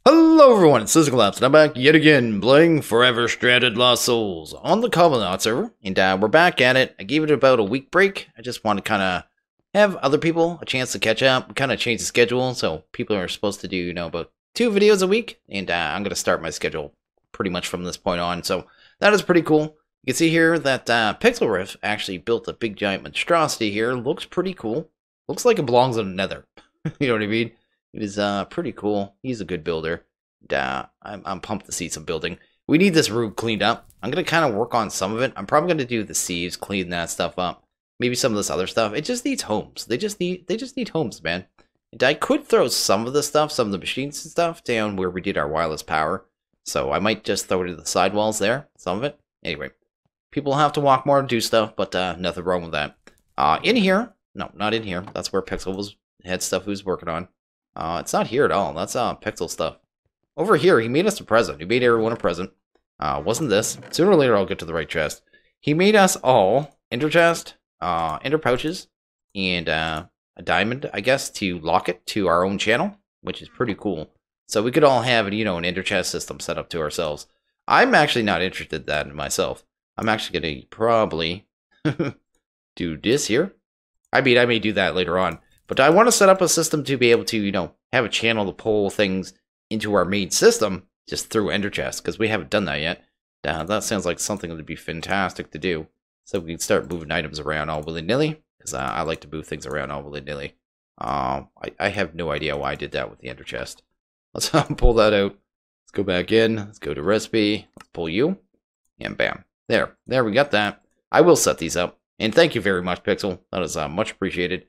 Hello everyone, it's Cobblenauts, and I'm back yet again, playing Forever Stranded Lost Souls on the Cobblenauts server, and we're back at it. I gave it about a week break. I just want to kind of have other people a chance to catch up. We kind of changed the schedule, so people are supposed to do, about 2 videos a week, and I'm going to start my schedule pretty much from this point on, so that is pretty cool. You can see here that Pixel Riff actually built a big giant monstrosity here. Looks pretty cool. Looks like it belongs in the nether. You know what I mean? It is pretty cool. He's a good builder. I'm pumped to see some building. We need this roof cleaned up. I'm going to kind of work on some of it. I'm probably going to do the sieves, clean that stuff up. Maybe some of this other stuff. It just needs homes. They just need homes, man. And I could throw some of the stuff, some of the machines and stuff, down where we did our wireless power. So I might just throw it to the sidewalls there, some of it. Anyway, people have to walk more and do stuff, but nothing wrong with that. In here, no, not in here. That's where Pixel had stuff he was working on. It's not here at all. That's Pixel stuff. Over here, he made us a present. He made everyone a present. Wasn't this? Sooner or later, I'll get to the right chest. He made us all ender chest, ender pouches, and a diamond, I guess, to lock it to our own channel, which is pretty cool. So we could all have, an ender chest system set up to ourselves. I'm actually not interested in that myself. I'm actually going to probably do this here. I mean, I may do that later on. But I want to set up a system to be able to, have a channel to pull things into our main system just through ender chests, because we haven't done that yet. That sounds like something that would be fantastic to do. So we can start moving items around all willy-nilly, because I like to move things around all willy-nilly. I have no idea why I did that with the ender chest. Let's pull that out. Let's go back in. Let's go to recipe. Let's pull you. And bam. There, we got that. I will set these up. And thank you very much, Pixel. That is much appreciated.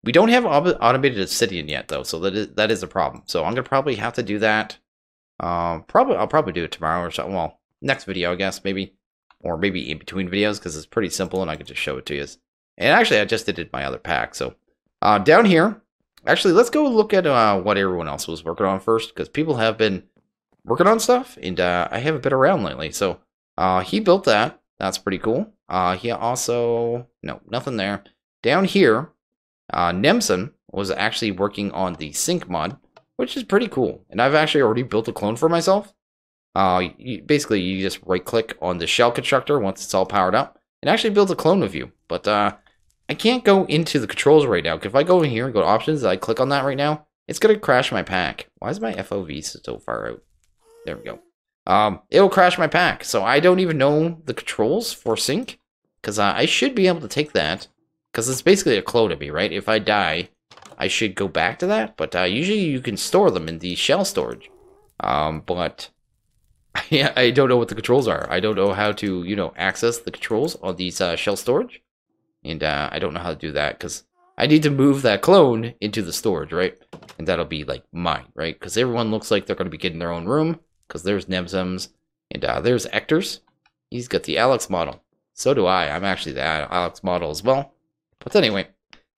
We don't have automated obsidian yet, though, so that is a problem. So I'm gonna probably have to do that. I'll probably do it tomorrow or something. Well, next video, I guess, maybe, or maybe in between videos, because it's pretty simple and I can just show it to you. And actually, I just did my other pack. So down here, actually, let's go look at what everyone else was working on first, because people have been working on stuff, and I haven't been around lately. So he built that. That's pretty cool. He also nothing there. Down here. Nemson was actually working on the sync mod, which is pretty cool. And I've actually already built a clone for myself. Basically, you just right-click on the shell constructor once it's all powered up, and actually build a clone of you. But I can't go into the controls right now. If I go in here and go to options, I click on that right now, it's going to crash my pack. Why is my FOV so far out? There we go. It'll crash my pack. So I don't even know the controls for sync, because I should be able to take that. Because it's basically a clone of me, right? If I die, I should go back to that. But usually you can store them in the shell storage. But yeah, I don't know what the controls are. I don't know how to, access the controls on these shell storage. And I don't know how to do that. Because I need to move that clone into the storage, right? And that'll be, like, mine, right? Because everyone looks like they're going to be getting their own room. Because there's Nemsums. And there's Ector's. He's got the Alex model. So do I. I'm actually the Alex model as well. But anyway,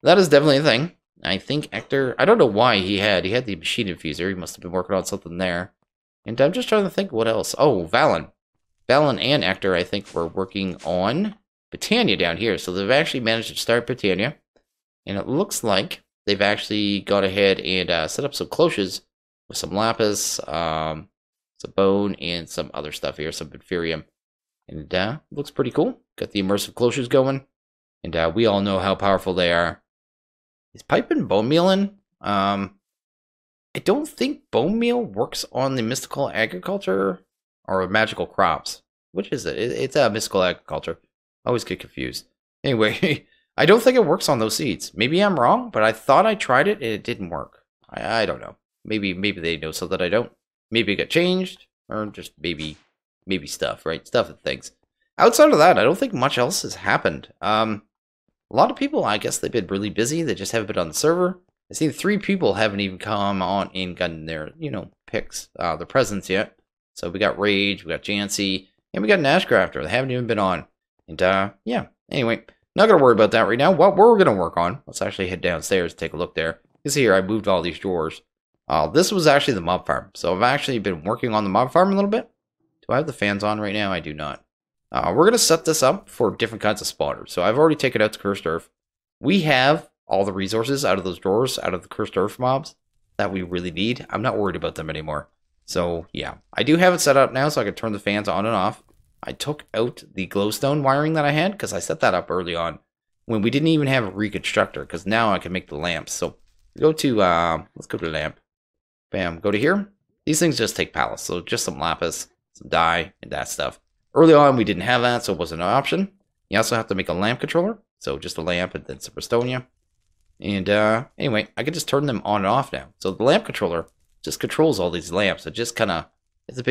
that is definitely a thing. I think Hector, I don't know why he had the machine infuser. He must have been working on something there. And I'm just trying to think what else. Oh, Valen. Valen and Hector, I think, were working on Britannia down here. So they've actually managed to start Britannia. And it looks like they've actually gone ahead and set up some cloches with some lapis, some bone, and some other stuff here, some inferium. And looks pretty cool. Got the immersive cloches going. And we all know how powerful they are. Is pipe and bone meal in? I don't think bone meal works on the mystical agriculture or magical crops. Which is it? It's mystical agriculture. I always get confused. Anyway, I don't think it works on those seeds. Maybe I'm wrong, but I thought I tried it and it didn't work. I don't know. Maybe they know something I don't. Maybe it got changed, or just maybe stuff, right? Stuff and things. Outside of that, I don't think much else has happened. A lot of people, I guess they've been really busy. They just haven't been on the server. I see 3 people haven't even come on and gotten their, picks, their presents yet. So we got Rage, we got Jancy, and we got Nashcrafter. They haven't even been on. And, yeah. Anyway, not going to worry about that right now. What we're going to work on, let's actually head downstairs and take a look there. You see here, I moved all these drawers. This was actually the mob farm. So I've actually been working on the mob farm a little bit. Do I have the fans on right now? I do not. We're going to set this up for different kinds of spawners. So I've already taken out the cursed earth. We have all the resources out of those drawers, out of the cursed earth mobs. that we really need, I'm not worried about them anymore. So yeah, I do have it set up now so I can turn the fans on and off. I took out the glowstone wiring that I had because I set that up early on when we didn't even have a reconstructor, because now I can make the lamps. So go to, let's go to lamp. Bam, go to here. These things just take pallets, so just some lapis, some dye, and that stuff. Early on, we didn't have that, so it wasn't an option. You also have to make a lamp controller, so just a lamp and then some Restonia. And anyway, I can just turn them on and off now. So the lamp controller just controls all these lamps. It just kind of, it's a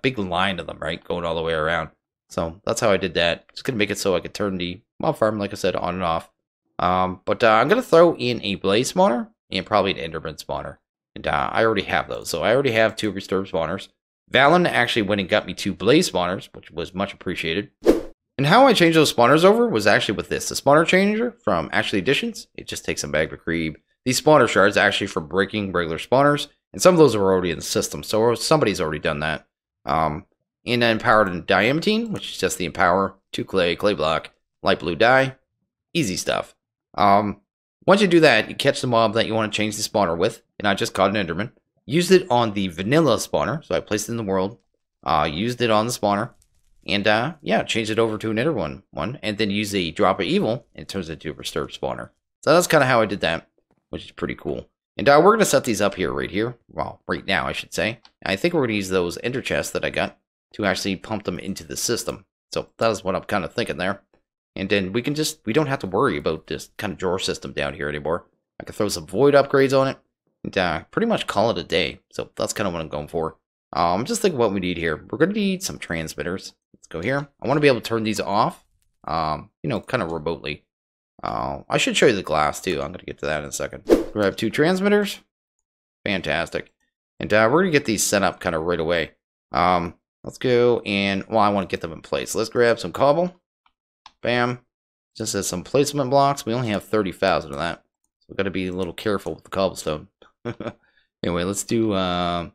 big line of them, right, going all the way around. So that's how I did that. Just gonna make it so I could turn the mob farm, like I said, on and off. But I'm gonna throw in a blaze spawner and probably an enderman spawner. And I already have those. So I already have 2 restored spawners. Valen actually went and got me 2 blaze spawners, which was much appreciated. And how I changed those spawners over was actually with this. The spawner changer from Actually Additions. It just takes some Magma Crucible. These spawner shards actually for breaking regular spawners. And some of those are already in the system. So somebody's already done that. And then empowered in diamantine, which is just the empower, 2 clay block, light blue dye. Easy stuff. Once you do that, you catch the mob that you want to change the spawner with. And I just caught an enderman. Used it on the vanilla spawner. So I placed it in the world. Used it on the spawner. And yeah, changed it over to an ender one. And then use a drop of evil. And it turns into a restored spawner. So that's kind of how I did that. Which is pretty cool. And we're going to set these up here, right here. Well, right now, I should say. I think we're going to use those ender chests that I got to actually pump them into the system. So that is what I'm kind of thinking there. And then we don't have to worry about this kind of drawer system down here anymore. I can throw some void upgrades on it. And pretty much call it a day. So that's kind of what I'm going for. Just think what we need here. We're going to need some transmitters. Let's go here. I want to be able to turn these off, you know, kind of remotely. I should show you the glass too. I'm going to get to that in a second. Grab 2 transmitters. Fantastic. And we're going to get these set up kind of right away. Let's go and, well, I want to get them in place. Let's grab some cobble. Bam. Just as some placement blocks. We only have 30,000 of that. So we've got to be a little careful with the cobblestone. Anyway, let's do, I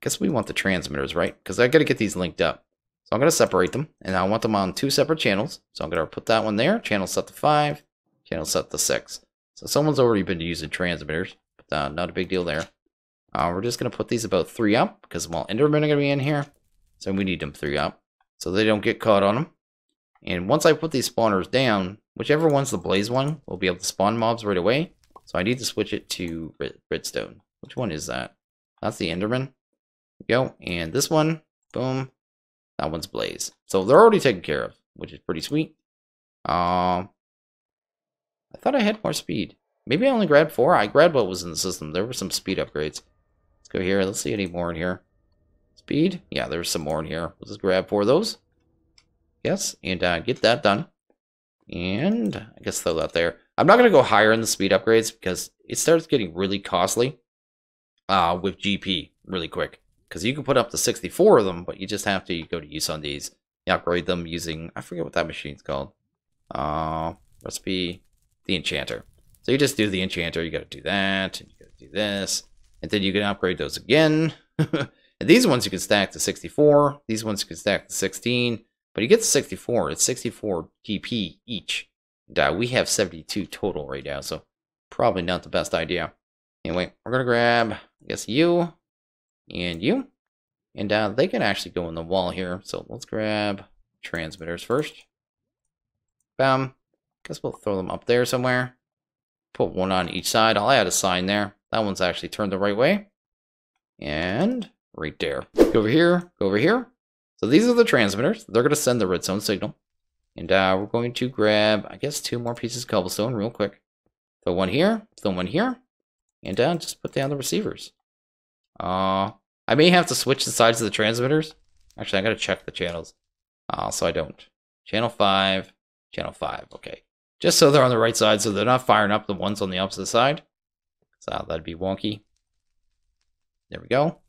guess we want the transmitters, right? Because I got to get these linked up. So I'm going to separate them. And I want them on 2 separate channels. So I'm going to put that one there. Channel set to 5. Channel set to 6. So someone's already been using transmitters. But not a big deal there. We're just going to put these about 3 up. Because, well, endermen are going to be in here. So we need them 3 up. So they don't get caught on them. And once I put these spawners down, whichever one's the blaze one, we'll be able to spawn mobs right away. So I need to switch it to redstone. Which one is that? That's the enderman. There we go. And this one, boom. That one's blaze. So they're already taken care of, which is pretty sweet. I thought I had more speed. Maybe I only grabbed 4. I grabbed what was in the system. There were some speed upgrades. Let's go here. Let's see any more in here. Speed? Yeah, there's some more in here. Let's just grab 4 of those. Yes, and get that done. And I guess throw that there. I'm not going to go higher in the speed upgrades because it starts getting really costly with GP really quick. Because you can put up to 64 of them, but you just have to go to use on these. You upgrade them using, I forget what that machine's called. Recipe, the enchanter. So you just do the enchanter, you got to do that, and you got to do this. And then you can upgrade those again. And these ones you can stack to 64. These ones you can stack to 16. But you get to 64, it's 64 GP each. And, we have 72 total right now, so probably not the best idea. Anyway, we're going to grab, I guess, you and you. And they can actually go in the wall here. So let's grab transmitters first. Bam. Guess we'll throw them up there somewhere. Put one on each side. I'll add a sign there. That one's actually turned the right way. And right there. Go over here. Go over here. So these are the transmitters. They're going to send the redstone signal. And we're going to grab, I guess, 2 more pieces of cobblestone real quick. Throw one here. Throw one here. And just put down the receivers. I may have to switch the sides of the transmitters. Actually, I got to check the channels. So I don't. Channel 5. Channel 5. Okay. Just so they're on the right side, so they're not firing up the ones on the opposite side. So that'd be wonky. There we go.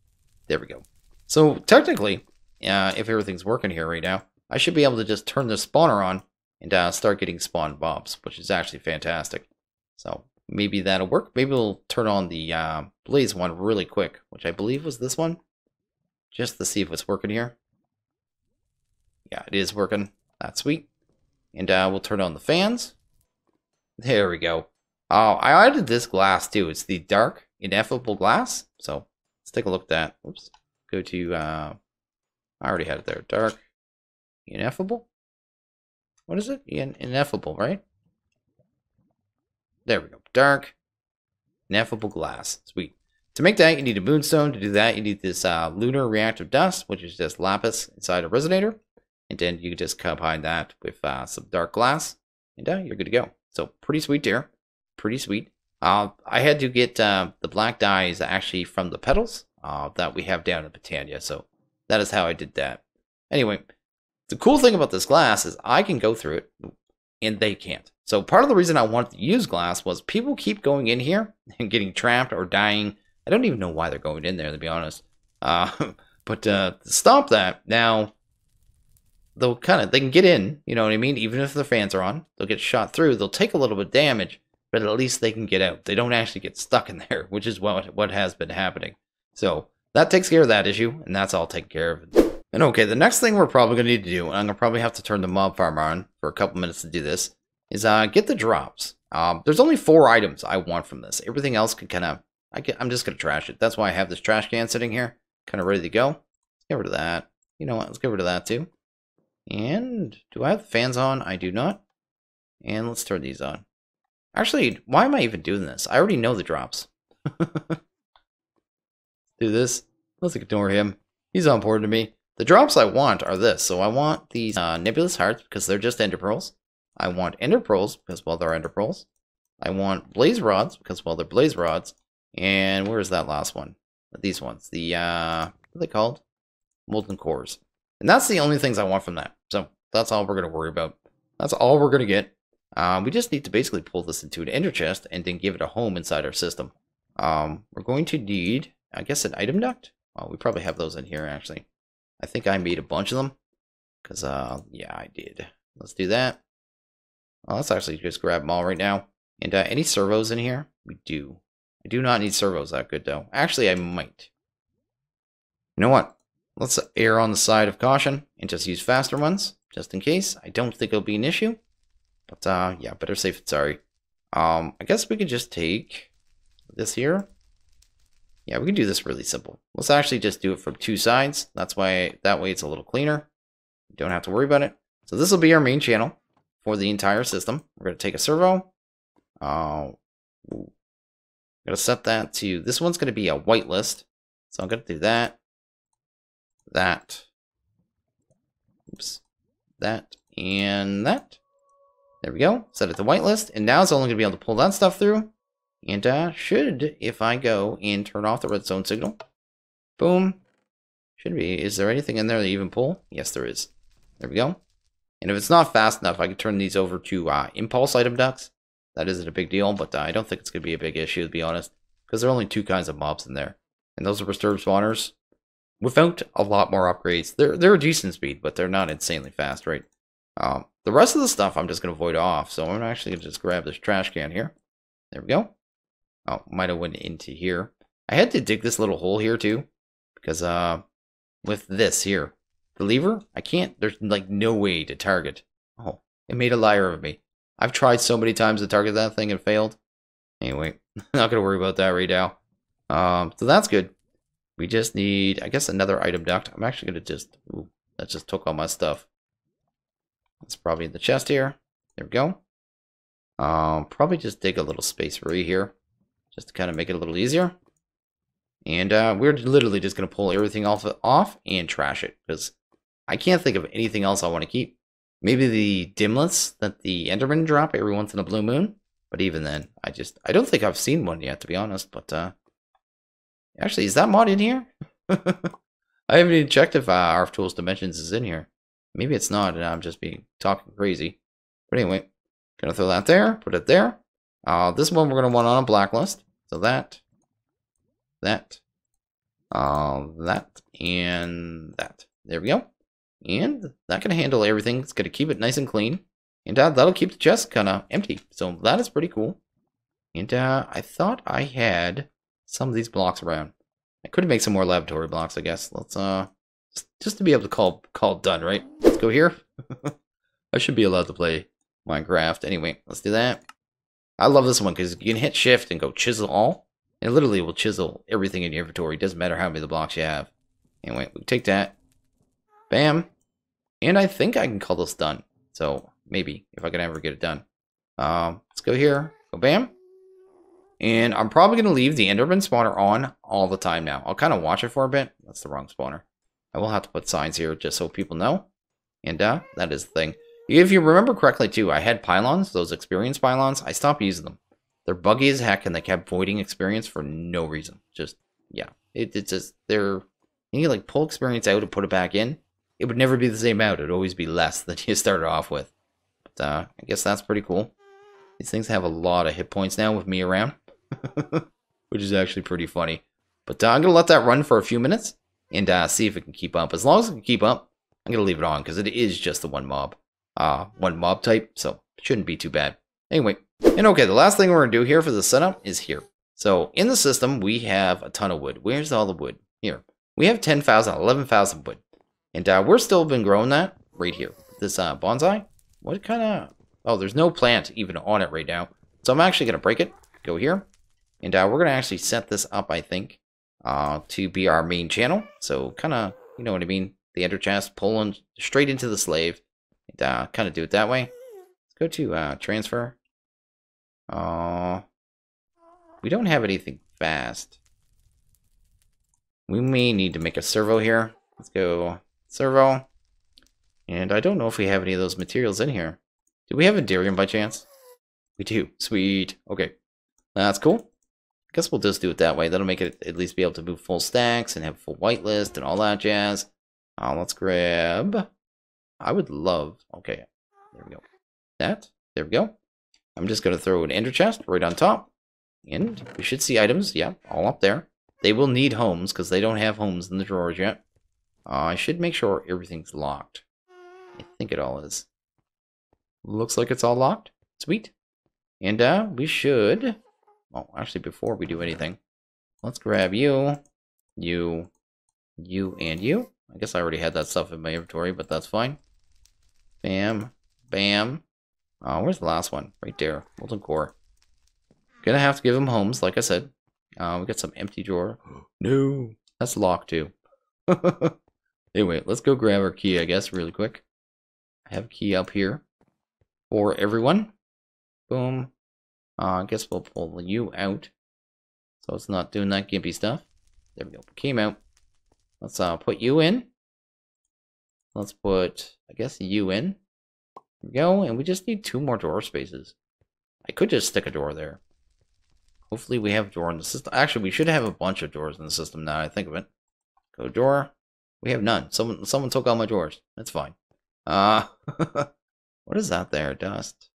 There we go. So technically, if everything's working here right now, I should be able to just turn the spawner on and start getting spawned mobs, which is actually fantastic. So maybe that'll work. Maybe we'll turn on the blaze one really quick, which I believe was this one, just to see if it's working here. Yeah, it is working. That's sweet. And we'll turn on the fans. There we go. Oh, I added this glass too. It's the dark Ineffable glass. So let's take a look at that. Oops. Go to, I already had it there. Dark Ineffable? What is it? Ineffable, right? There we go. Dark Ineffable glass. Sweet. To make that, you need a moonstone. To do that, you need this lunar reactive dust, which is just lapis inside a resonator. And then you can just combine that with some dark glass. And you're good to go. So pretty sweet there. Pretty sweet. I had to get the black dyes actually from the petals that we have down in Botania. So that is how I did that. Anyway, the cool thing about this glass is I can go through it and they can't. So part of the reason I wanted to use glass was people keep going in here and getting trapped or dying. I don't even know why they're going in there, to be honest. But to stop that, now they can get in, you know what I mean? Even if the fans are on, they'll get shot through. They'll take a little bit of damage, but at least they can get out. They don't actually get stuck in there, which is what has been happening. So that takes care of that issue, and that's all taken care of. And okay, the next thing we're probably going to need to do, and I'm going to probably have to turn the mob farmer on for a couple minutes to do this, is get the drops. There's only 4 items I want from this. Everything else can kind of, I'm just going to trash it. That's why I have this trash can sitting here, kind of ready to go. Let's get rid of that. You know what, let's get rid of that too. And do I have the fans on? I do not. And let's turn these on. Actually, why am I even doing this? I already know the drops. Do this. Let's ignore him. He's on board to me. The drops I want are this. So I want these nebulous hearts because they're just ender pearls. I want ender pearls because, well, they're ender pearls. I want blaze rods because, well, they're blaze rods. And where's that last one? These ones. The, what are they called? Molten cores. And that's the only things I want from that. So that's all we're going to worry about. That's all we're going to get. We just need to basically pull this into an ender chest and then give it a home inside our system. We're going to need, I guess, an item duct. Well, we probably have those in here, actually. I think I made a bunch of them. Because, yeah, I did. Let's do that. Well, let's actually just grab them all right now. And any servos in here? We do. I do not need servos that good, though. Actually, I might. You know what? Let's err on the side of caution and just use faster ones, just in case. I don't think it'll be an issue. But, yeah, better safe than sorry. I guess we could just take this here. Yeah, we can do this really simple. Let's actually just do it from 2 sides. That way it's a little cleaner. You don't have to worry about it. So this will be our main channel for the entire system. We're going to take a servo. Going to set that to, this one's going to be a whitelist. So I'm going to do that. Oops. That and that. There we go. Set it to whitelist. And now it's only going to be able to pull that stuff through. And should, if I go and turn off the redstone signal. Boom. Should be. Is there anything in there that you even pull? Yes, there is. There we go. And if it's not fast enough, I can turn these over to impulse item ducts. That isn't a big deal, but I don't think it's going to be a big issue, to be honest. Because there are only 2 kinds of mobs in there. And those are restored spawners. Without a lot more upgrades. They're a decent speed, but they're not insanely fast, right? The rest of the stuff I'm just going to void off. So I'm actually going to just grab this trash can here. There we go. Oh, might have went into here. I had to dig this little hole here too. Because with this here. The lever, I can't, there's like no way to target. Oh, it made a liar of me. I've tried so many times to target that thing and failed. Anyway, not going to worry about that right now. So that's good. We just need, I guess, another item duct. I'm actually going to just, ooh, that just took all my stuff. It's probably in the chest here. There we go. Probably just dig a little space right here. Just to kind of make it a little easier. And we're literally just going to pull everything off and trash it. Because I can't think of anything else I want to keep. Maybe the dimlets that the Endermen drop every once in a blue moon. But even then, I don't think I've seen one yet, to be honest. But, actually, is that mod in here? I haven't even checked if ARF Tools Dimensions is in here. Maybe it's not, and I'm just talking crazy. But anyway, gonna throw that there, put it there. This one we're gonna want on a blacklist. So that, and that. There we go. And that can handle everything. It's gonna keep it nice and clean. And that'll keep the chest kind of empty. So that is pretty cool. And I thought I had some of these blocks around. I could make some more laboratory blocks, I guess. Let's just to be able to call it done, right? Let's go here. I should be allowed to play Minecraft. Anyway, let's do that. I love this one because you can hit shift and go chisel all. And it literally will chisel everything in your inventory. It doesn't matter how many of the blocks you have. Anyway, we take that. Bam. And I think I can call this done. So maybe if I can ever get it done. Let's go here. Go bam. And I'm probably going to leave the Enderman spawner on all the time now. I'll kind of watch it for a bit. That's the wrong spawner. I will have to put signs here just so people know. And that is the thing. If you remember correctly too, I had pylons, those experience pylons. I stopped using them. They're buggy as heck and they kept voiding experience for no reason. Just, yeah. It's just, you can like pull experience out and put it back in. It would never be the same out. It would always be less than you started off with. But I guess that's pretty cool. These things have a lot of hit points now with me around. Which is actually pretty funny. But I'm going to let that run for a few minutes. And see if it can keep up. As long as it can keep up, I'm going to leave it on. Because it is just the one mob type. So it shouldn't be too bad. Anyway. And okay, the last thing we're going to do here for the setup is here. So in the system, we have a ton of wood. Where's all the wood? Here. We have 10,000, 11,000 wood. And we're still been growing that right here. This bonsai. What kind of... Oh, there's no plant even on it right now. So I'm actually going to break it. Go here. And we're going to actually set this up, I think, to be our main channel. So kind of, you know what I mean? The ender chest pulling straight into the slave. And kind of do it that way. Let's go to transfer. We don't have anything fast. We may need to make a servo here. Let's go servo. And I don't know if we have any of those materials in here. Do we have Enderium by chance? We do. Sweet. Okay. That's cool. I guess we'll just do it that way. That'll make it at least be able to move full stacks and have full whitelist and all that jazz. Let's grab... I would love... Okay. There we go. That. There we go. I'm just going to throw an ender chest right on top. And we should see items. Yeah, all up there. They will need homes because they don't have homes in the drawers yet. I should make sure everything's locked. I think it all is. Looks like it's all locked. Sweet. And we should... Oh, actually, before we do anything, let's grab you, and you. I guess I already had that stuff in my inventory, but that's fine. Bam. Bam. Where's the last one? Right there. Molten core. Gonna have to give them homes, like I said. We got some empty drawer. No. That's locked, too. Anyway, let's go grab our key, I guess, really quick. I have a key up here for everyone. Boom. I guess we'll pull you out. So it's not doing that gimpy stuff. There we go. Came out. Let's put you in. Let's put, I guess, you in. There we go. And we just need 2 more door spaces. I could just stick a door there. Hopefully we have a door in the system. Actually, we should have a bunch of doors in the system now I think of it. Go door. We have none. Someone took all my drawers. That's fine. What is that there? Dust.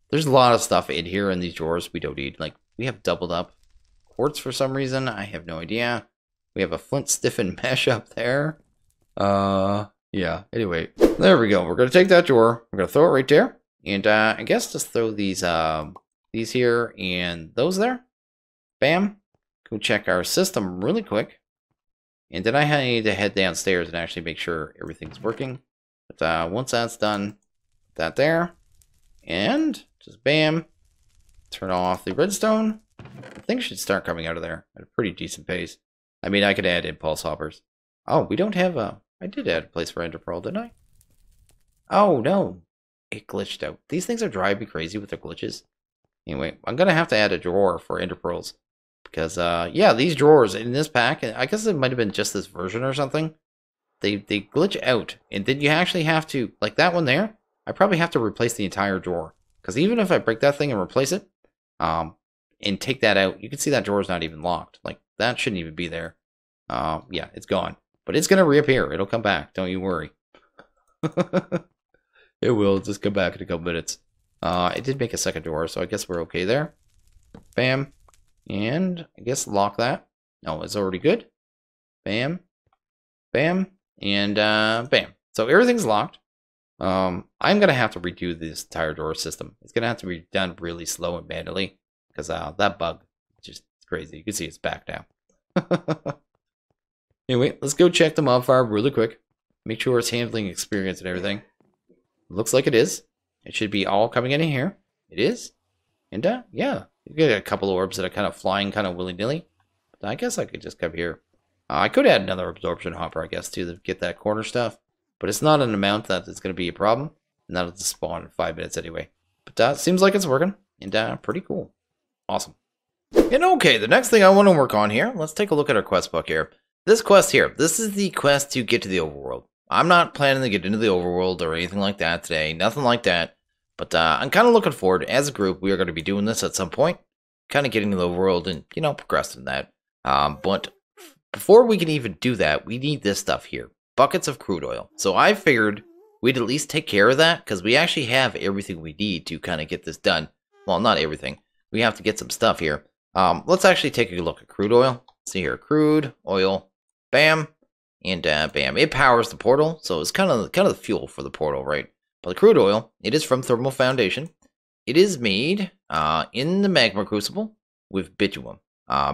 There's a lot of stuff in here in these drawers we don't need. Like, we have doubled up quartz for some reason. I have no idea. We have a flint stiffened mesh up there. Yeah. Anyway, there we go. We're going to take that drawer. We're going to throw it right there. And I guess just throw these here and those there. Bam. Go check our system really quick. And then I need to head downstairs and actually make sure everything's working. But once that's done, put that there. And just bam. Turn off the redstone. Things should start coming out of there at a pretty decent pace. I mean, I could add impulse hoppers. Oh, we don't have a... I did add a place for ender pearl, didn't I? Oh, no. It glitched out. These things are driving me crazy with their glitches. Anyway, I'm going to have to add a drawer for ender pearls. Because, yeah, these drawers in this pack, I guess it might have been just this version or something. They glitch out. And then you actually have to, like that one there, I probably have to replace the entire drawer. Because even if I break that thing and replace it, and take that out, you can see that drawer's not even locked. Like, that shouldn't even be there. Yeah, it's gone. But it's going to reappear. It'll come back. Don't you worry. It will just come back in a couple minutes. I did make a second door, so I guess we're okay there. Bam. And I guess lock that. No, it's already good. Bam. Bam. And bam. So everything's locked. I'm going to have to redo this entire door system. It's going to have to be done really slow and manually. Because that bug is just crazy. You can see it's back now. Anyway, let's go check the mob farm really quick. Make sure it's handling experience and everything. Looks like it is. It should be all coming in here. It is. And yeah, you get a couple of orbs that are kind of flying kind of willy-nilly. But I guess I could just come here. I could add another absorption hopper, I guess, too, to get that corner stuff. But it's not an amount that is going to be a problem. And that'll just spawn in 5 minutes anyway. But seems like it's working. And pretty cool. Awesome. And okay, the next thing I want to work on here, let's take a look at our quest book here. This quest here, this is the quest to get to the overworld. I'm not planning to get into the overworld or anything like that today. Nothing like that. But I'm kind of looking forward. As a group, we are going to be doing this at some point. Kind of getting to the overworld and, you know, progressing that. But before we can even do that, we need this stuff here. Buckets of crude oil. So I figured we'd at least take care of that, because we actually have everything we need to kind of get this done. Well, not everything. We have to get some stuff here. Let's actually take a look at crude oil. See here, crude oil, bam, and bam. It powers the portal, so it's kind of the fuel for the portal, right? But the crude oil, it is from Thermal Foundation. It is made in the Magma Crucible with bitumen.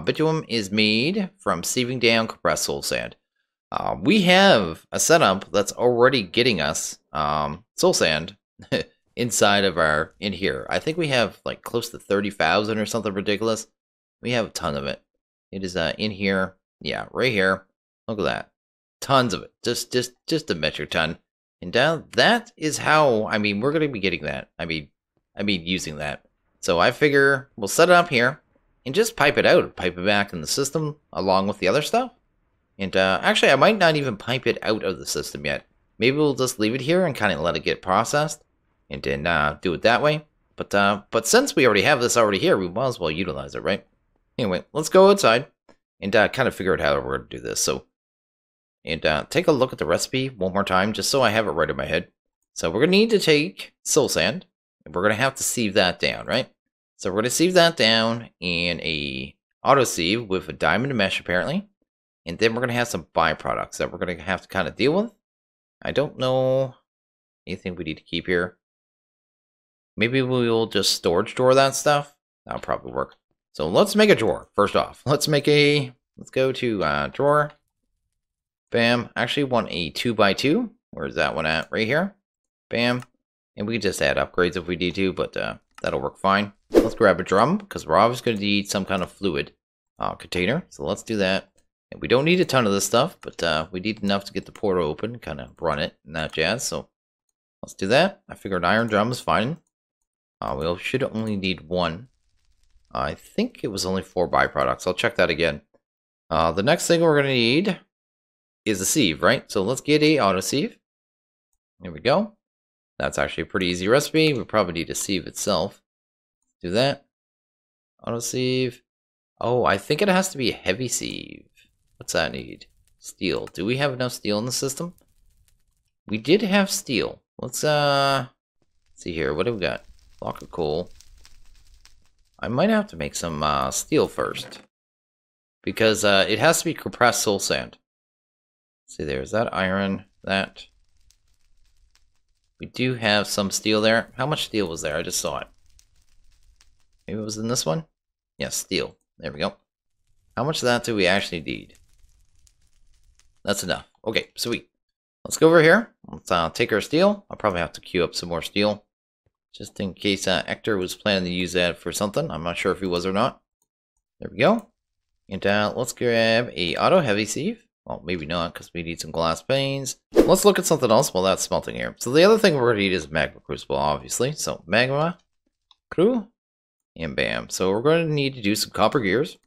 Bitumen is made from sieving down compressed soul sand. We have a setup that's already getting us soul sand inside of in here. I think we have like close to 30,000 or something ridiculous. We have a ton of it. It is in here. Yeah, right here. Look at that. Tons of it. Just a metric ton. And down that is how, I mean, we're going to be getting that. I mean using that. So I figure we'll set it up here and just pipe it out. Pipe it back in the system along with the other stuff. And actually, I might not even pipe it out of the system yet. Maybe we'll just leave it here and kind of let it get processed. And then do it that way. But since we already have this here, we might as well utilize it, right? Anyway, let's go outside and kind of figure out how we're going to do this. So, and take a look at the recipe one more time, just so I have it right in my head. So we're going to need to take soul sand, and we're going to have to sieve that down, right? So we're going to sieve that down in a auto sieve with a diamond mesh, apparently. And then we're going to have some byproducts that we're going to have to kind of deal with. I don't know anything we need to keep here. Maybe we'll just storage drawer that stuff. That'll probably work. So let's make a drawer, first off. Let's go to drawer. Bam. Actually want a 2x2. Where's that one at? Right here. Bam. And we can just add upgrades if we need to, but that'll work fine. Let's grab a drum, because we're obviously going to need some kind of fluid container. So let's do that. And we don't need a ton of this stuff, but we need enough to get the portal open, kind of run it and that jazz. So let's do that. I figured an iron drum is fine. We should only need one. I think it was only 4 byproducts. I'll check that again. The next thing we're going to need is a sieve, right? So let's get a auto sieve. There we go. That's actually a pretty easy recipe. We probably need a sieve itself. Do that. Auto sieve. Oh, I think it has to be a heavy sieve. What's that need? Steel. Do we have enough steel in the system? We did have steel. Let's see here. What do we got? Block of coal. I might have to make some steel first, because it has to be compressed soul sand. Let's see, there's that iron. That we do have some steel there. How much steel was there? I just saw it. Maybe it was in this one. Yes, steel. There we go. How much of that do we actually need? That's enough. Okay, sweet. Let's go over here. Let's take our steel. I'll probably have to queue up some more steel, just in case Hector was planning to use that for something. I'm not sure if he was or not. There we go. And let's grab a auto heavy sieve. Well, maybe not, because we need some glass panes. Let's look at something else while that's smelting here. So the other thing we're going to need is Magma Crucible, obviously. So Magma Crucible, and bam. So we're going to need to do some copper gears.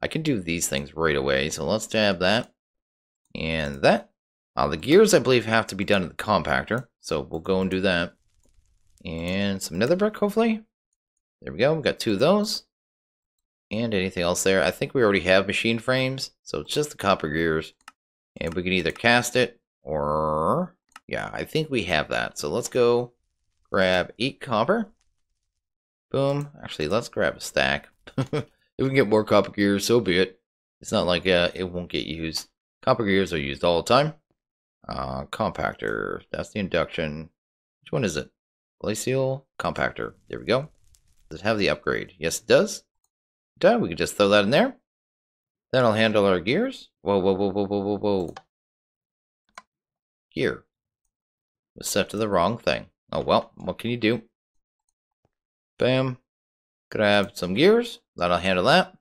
I can do these things right away. So let's tab that and that. The gears, I believe, have to be done in the compactor. So we'll go and do that. And some nether brick, hopefully. There we go. We've got 2 of those. And anything else there? I think we already have machine frames. So it's just the copper gears. And we can either cast it or... yeah, I think we have that. So let's go grab 8 copper. Boom. Actually, let's grab a stack. If we can get more copper gears, so be it. It's not like it won't get used. Copper gears are used all the time. Compactor. That's the induction. Which one is it? Glacial compactor. There we go. Does it have the upgrade? Yes, it does. Done. We can just throw that in there. That'll handle our gears. Whoa, whoa, whoa, whoa, whoa, whoa, whoa. Gear was set to the wrong thing. Oh well, what can you do? Bam. Grab some gears. That'll handle that.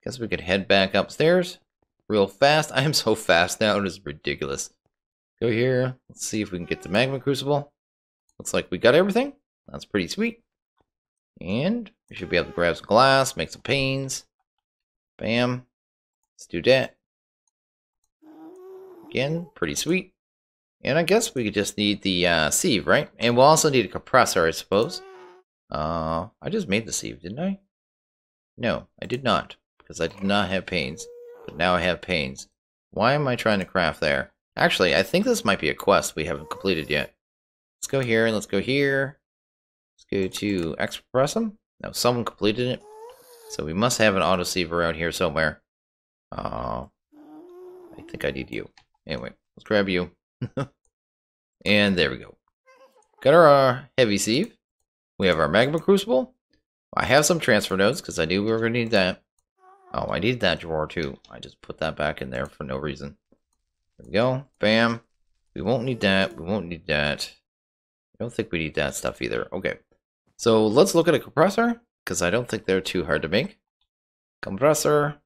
Guess we could head back upstairs real fast. I am so fast now, it is ridiculous. Go here. Let's see if we can get the Magma Crucible. Looks like we got everything. That's pretty sweet. And we should be able to grab some glass, make some panes. Bam. Let's do that. Again, pretty sweet. And I guess we just need the sieve, right? And we'll also need a compressor, I suppose. I just made the sieve, didn't I? No, I did not. Because I did not have panes. But now I have panes. Why am I trying to craft there? Actually, I think this might be a quest we haven't completed yet. Let's go here and let's go here. Let's go to Expressum. No, someone completed it. So we must have an autosieve around here somewhere. I think I need you. Anyway, let's grab you. And there we go. Got our heavy sieve. We have our Magma Crucible. I have some transfer nodes because I knew we were going to need that. Oh, I need that drawer too. I just put that back in there for no reason. There we go. Bam. We won't need that. We won't need that. I don't think we need that stuff either. Okay. So let's look at a compressor because I don't think they're too hard to make. Compressor.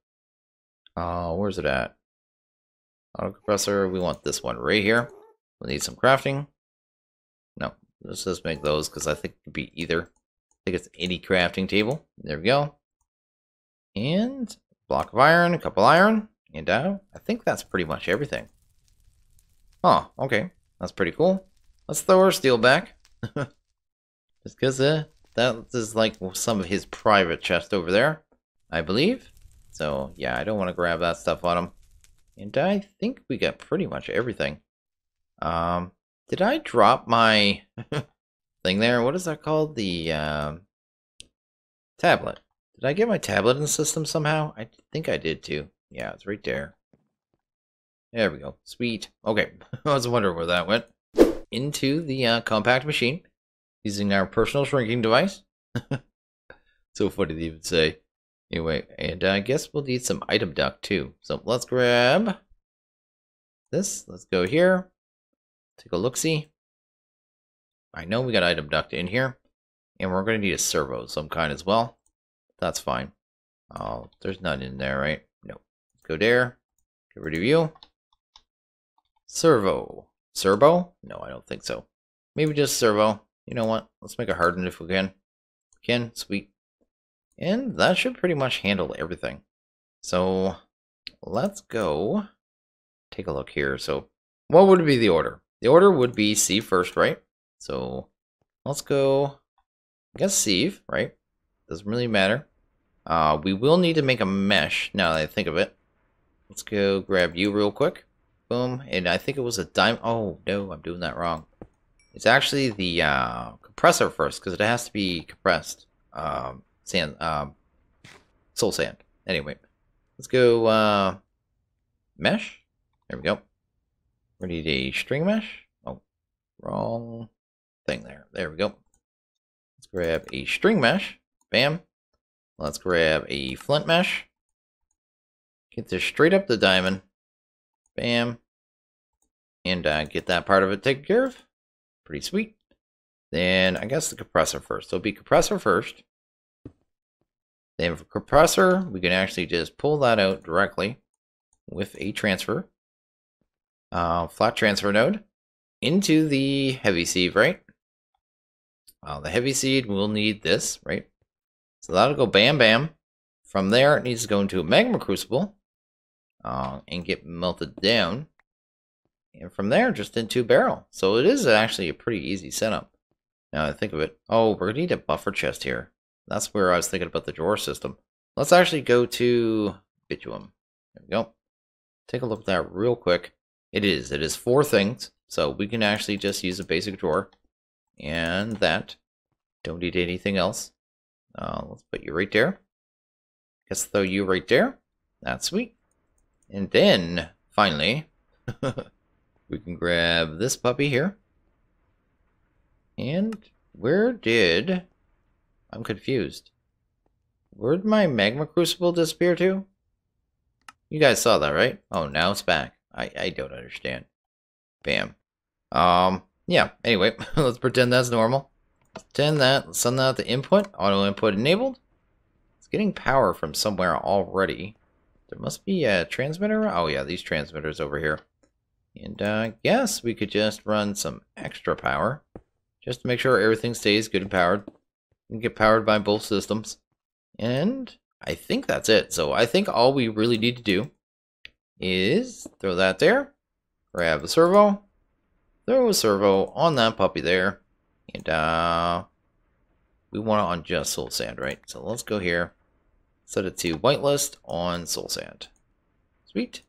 Where's it at? Auto compressor. We want this one right here. We'll need some crafting. No, let's just make those because I think it could be either. I think it's any crafting table. There we go. And a block of iron, a couple iron, and I think that's pretty much everything. Oh, okay. That's pretty cool. Let's throw our steel back. Just because that is like some of his private chest over there, I believe. So, yeah, I don't want to grab that stuff on him. And I think we got pretty much everything. Did I drop my thing there? What is that called? The tablet. Did I get my tablet in the system somehow? I think I did too. Yeah, it's right there. There we go. Sweet. Okay. I was wondering where that went. Into the compact machine. Using our personal shrinking device. So funny to even say. Anyway, and I guess we'll need some item duct too. So let's grab this. Let's go here. Take a look-see. I know we got item duct in here. And we're going to need a servo of some kind as well. That's fine. Oh, there's none in there, right? No. Let's go there. Get rid of you. Servo. Servo? No, I don't think so. Maybe just servo. You know what? Let's make a hardened if we can. Can. Sweet. And that should pretty much handle everything. So, let's go take a look here. So, what would be the order? The order would be sieve first, right? So, let's go, I guess sieve, right? Doesn't really matter. We will need to make a mesh, now that I think of it. Let's go grab you real quick. Boom. And I think it was a diamond. Oh, no, I'm doing that wrong. It's actually the compressor first, because it has to be compressed. Sand, soul sand. Anyway, let's go mesh. There we go. We need a string mesh. Oh, wrong thing there. There we go. Let's grab a string mesh. Bam. Let's grab a flint mesh. Get this straight up the diamond. Bam. And get that part of it taken care of. Pretty sweet. Then I guess the compressor first. So it'll be compressor first. Then for compressor, we can actually just pull that out directly with a transfer. Flat transfer node into the heavy sieve, right? The heavy seed will need this, right? So that'll go bam bam. From there, it needs to go into a Magma Crucible and get melted down. And from there, just into a barrel. So it is actually a pretty easy setup. Now I think of it. Oh, we're going to need a buffer chest here. That's where I was thinking about the drawer system. Let's actually go to bitumen. There we go. Take a look at that real quick. It is 4 things. So we can actually just use a basic drawer. And that. Don't need anything else. Let's put you right there. Guess throw you right there. That's sweet. And then, finally, we can grab this puppy here. And where did... I'm confused. Where'd my Magma Crucible disappear to? You guys saw that, right? Oh, now it's back. I don't understand. Bam. Yeah, anyway, let's pretend that's normal. Send that to input. Auto input enabled. It's getting power from somewhere already. There must be a transmitter. Oh yeah, these transmitters over here. And yes, we could just run some extra power just to make sure everything stays good and powered. We can get powered by both systems. And I think that's it. So I think all we really need to do is throw that there, grab a servo, throw a servo on that puppy there, and we want it on just soul sand, right? So let's go here, set it to whitelist on soul sand. Sweet.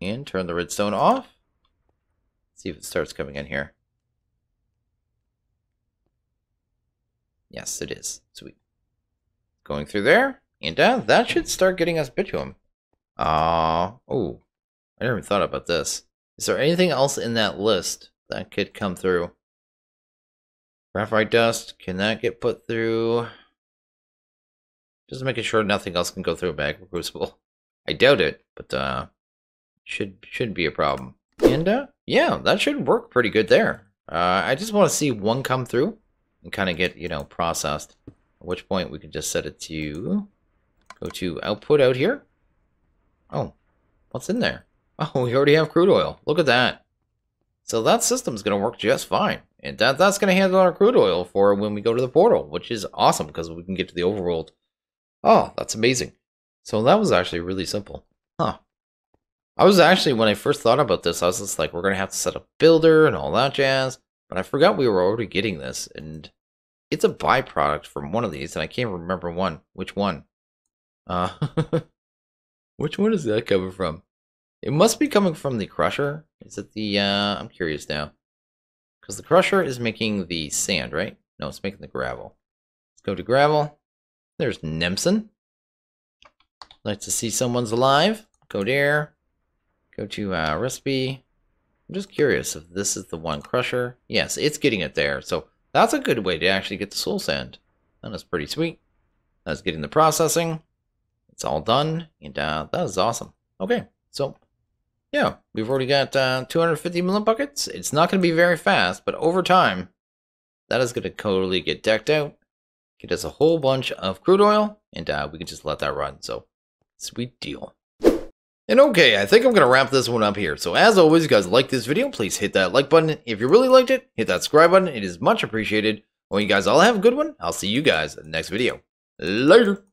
And turn the redstone off. See if it starts coming in here. Yes, it is. Sweet. Going through there, and that should start getting us bitumen. Oh, I never thought about this. Is there anything else in that list that could come through? Graphite dust, can that get put through? Just making sure nothing else can go through a Magma Crucible. I doubt it, but shouldn't be a problem. And yeah, that should work pretty good there. I just want to see one come through and kind of get, you know, processed. At which point we can just set it to go to output out here. Oh, what's in there? Oh, we already have crude oil. Look at that. So that system's going to work just fine. And that's going to handle our crude oil for when we go to the portal, which is awesome because we can get to the overworld. Oh, that's amazing. So that was actually really simple. Huh. I was actually, when I first thought about this, I was just like, we're going to have to set up builder and all that jazz. But I forgot we were already getting this. And it's a byproduct from one of these. And I can't remember which one. Which one is that coming from? It must be coming from the crusher. Is it the, I'm curious now. Because the crusher is making the sand, right? No, it's making the gravel. Let's go to gravel. There's Nemson. Like to see someone's alive. Go there. Go to recipe. I'm just curious if this is the one crusher. Yes, it's getting it there. So that's a good way to actually get the soul sand. That is pretty sweet. That's getting the processing. It's all done. And that is awesome. Okay, so yeah, we've already got 250 million buckets. It's not going to be very fast, but over time, that is going to totally get decked out. Get us a whole bunch of crude oil, and we can just let that run. So, sweet deal. And okay, I think I'm going to wrap this one up here. So as always, you guys like this video, please hit that like button. If you really liked it, hit that subscribe button. It is much appreciated. Well, you guys all have a good one. I'll see you guys in the next video. Later.